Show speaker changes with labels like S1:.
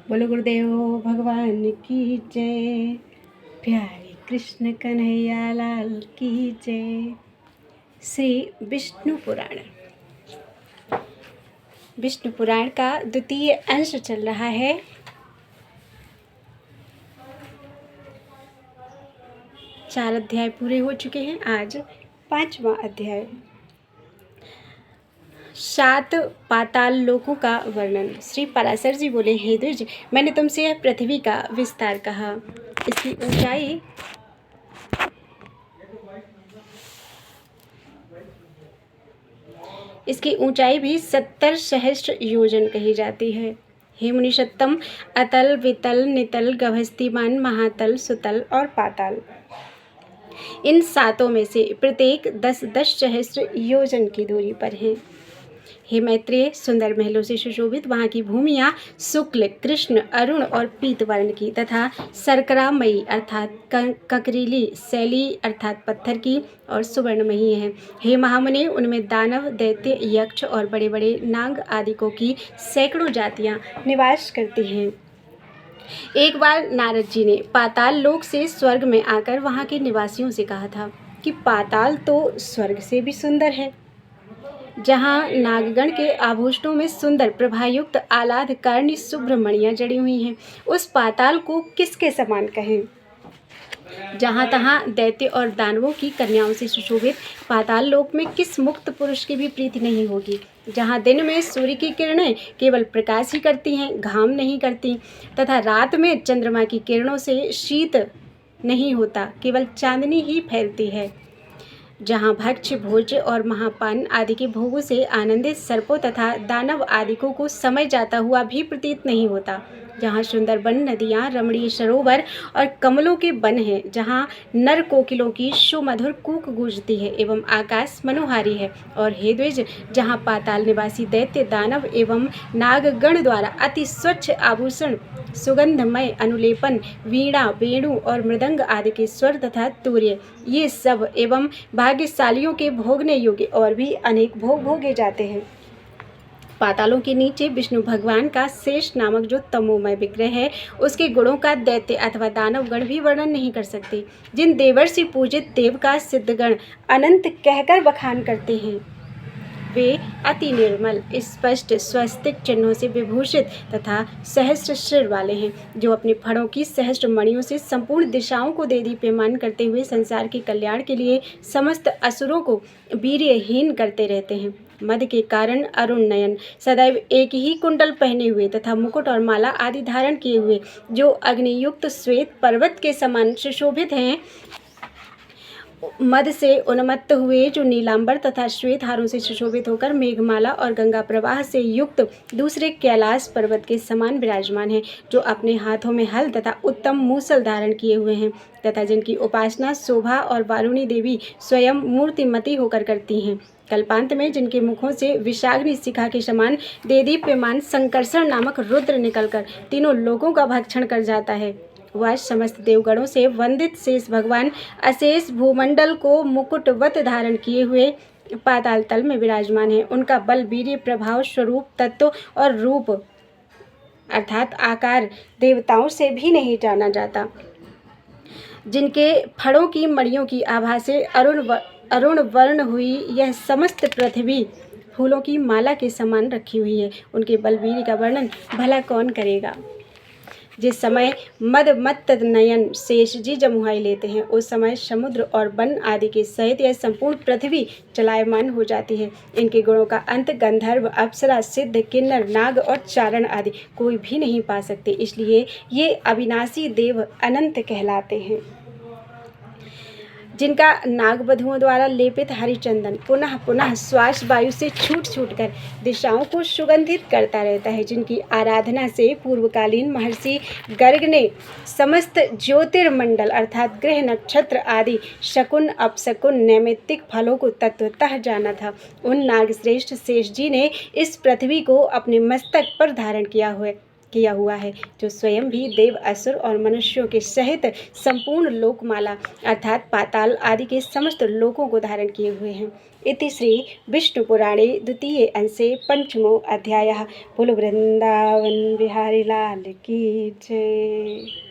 S1: बोलो गुरुदेव भगवान की जय। प्यारे कृष्ण कन्हैया लाल की जय। श्री विष्णु पुराण। विष्णु पुराण का द्वितीय अंश चल रहा है। चार अध्याय पूरे हो चुके हैं, आज 5वां अध्याय। 7 पाताल लोकों का वर्णन। श्री पराशर जी बोले, हे द्विज, मैंने तुमसे यह पृथ्वी का विस्तार कहा। इसकी ऊंचाई भी 70 सहस्त्र योजन कही जाती है। हे मुनिषत्तम, अतल, वितल, नितल, गभस्तिमान, महातल, सुतल और पाताल, इन 7 में से प्रत्येक 10-10 सहस्त्र योजन की दूरी पर है। हे मैत्रेय, सुंदर महलों से सुशोभित वहाँ की भूमियाँ शुक्ल, कृष्ण, अरुण और पीत वर्ण की तथा सरकरामयी अर्थात ककरीली, शैली अर्थात पत्थर की और सुवर्णमयी है। हे महामुनि, उनमें दानव, दैत्य, यक्ष और बड़े बड़े नाग आदिकों की सैकड़ों जातियाँ निवास करती हैं। एक बार नारद जी ने पाताल लोक से स्वर्ग में आकर वहाँ के निवासियों से कहा था कि पाताल तो स्वर्ग से भी सुंदर है, जहाँ नागगण के आभूषणों में सुंदर प्रभायुक्त आलाद कर्णी सुब्रमणियाँ जड़ी हुई हैं, उस पाताल को किसके समान कहें। जहाँ तहाँ दैत्य और दानवों की कन्याओं से सुशोभित पाताल लोक में किस मुक्त पुरुष की भी प्रीति नहीं होगी। जहाँ दिन में सूर्य की किरणें केवल प्रकाश ही करती हैं, घाम नहीं करती, तथा रात में चंद्रमा की किरणों से शीत नहीं होता, केवल चांदनी ही फैलती है। जहाँ भक्ष्य, भोज्य और महापान आदि के भोगों से आनंदित सर्पों तथा दानव आदिकों को समय जाता हुआ भी प्रतीत नहीं होता। जहाँ सुंदर वन, नदियाँ, रमणीय सरोवर और कमलों के वन हैं, जहाँ नर कोकिलों की सुमधुर कूक गूंजती है एवं आकाश मनोहारी है। और हे द्विज, जहाँ पाताल निवासी दैत्य, दानव एवं नागगण द्वारा अति स्वच्छ आभूषण, सुगंधमय अनुलेपन, वीणा, वेणु और मृदंग आदि के स्वर तथा तूर्य, ये सब एवं भाग्यशालियों के भोगने योग्य और भी अनेक भोग भोगे जाते हैं। पातालों के नीचे विष्णु भगवान का शेष नामक जो तमोमय विग्रह है, उसके गुणों का दैत्य अथवा दानव गण भी वर्णन नहीं कर सकते। जिन देवर्षि पूजित देव का सिद्धगण अनंत कहकर बखान करते हैं, वे अति निर्मल, स्पष्ट, स्वस्तिक चिन्हों से विभूषित तथा सहस्र सिर वाले हैं, जो अपने फणों की सहस्र मणियों से संपूर्ण दिशाओं को देदीप्यमान करते हुए संसार के कल्याण के लिए समस्त असुरों को वीर्यहीन करते रहते हैं। मद के कारण अरुण नयन, सदैव एक ही कुंडल पहने हुए तथा मुकुट और माला आदि धारण किए हुए, जो अग्नियुक्त श्वेत पर्वत के समान सुशोभित हैं, मद से उन्मत्त हुए जो नीलांबर तथा श्वेत हारों से सुशोभित होकर मेघमाला और गंगा प्रवाह से युक्त दूसरे कैलाश पर्वत के समान विराजमान हैं, जो अपने हाथों में हल तथा उत्तम मूसल धारण किए हुए हैं, तथा जिनकी उपासना शोभा और वारुणी देवी स्वयं मूर्तिमती होकर करती हैं। कल्पांत में जिनके मुखों से विषाग्नि शिखा के समान देदीप्यमान संकर्षण नामक रुद्र निकलकर तीनों लोगों का भक्षण कर जाता है, वह समस्त देवगणों से वंदित शेष भगवान अशेष भूमंडल को मुकुटवत धारण किए हुए पाताल तल में विराजमान है। उनका बल, वीर्य, प्रभाव, स्वरूप, तत्व और रूप अर्थात आकार देवताओं से भी नहीं जाना जाता। जिनके फड़ों की मणियों की आभा से अरुण वर्ण हुई यह समस्त पृथ्वी फूलों की माला के समान रखी हुई है, उनके बल वीर्य का वर्णन भला कौन करेगा। जिस समय मद मत्त नयन शेष जी जमुहाई लेते हैं, उस समय समुद्र और वन आदि के सहित यह संपूर्ण पृथ्वी चलायमान हो जाती है। इनके गुणों का अंत गंधर्व, अप्सरा, सिद्ध, किन्नर, नाग और चारण आदि कोई भी नहीं पा सकते, इसलिए ये अविनाशी देव अनंत कहलाते हैं। जिनका नागवधुओं द्वारा लेपित हरिचंदन पुनः पुनः श्वास वायु से छूट छूट कर दिशाओं को सुगंधित करता रहता है, जिनकी आराधना से पूर्वकालीन महर्षि गर्ग ने समस्त ज्योतिर्मंडल अर्थात ग्रह, नक्षत्र आदि शकुन, अपशकुन, नैमित्तिक फलों को तत्वतः जाना था, उन नागश्रेष्ठ शेष जी ने इस पृथ्वी को अपने मस्तक पर धारण किया हुआ है, जो स्वयं भी देव, असुर और मनुष्यों के सहित संपूर्ण लोकमाला अर्थात पाताल आदि के समस्त लोकों को धारण किए हुए हैं। इति श्री विष्णुपुराणे द्वितीये अंशे पंचमो अध्यायः। बोलो वृंदावन बिहारी लाल की जय।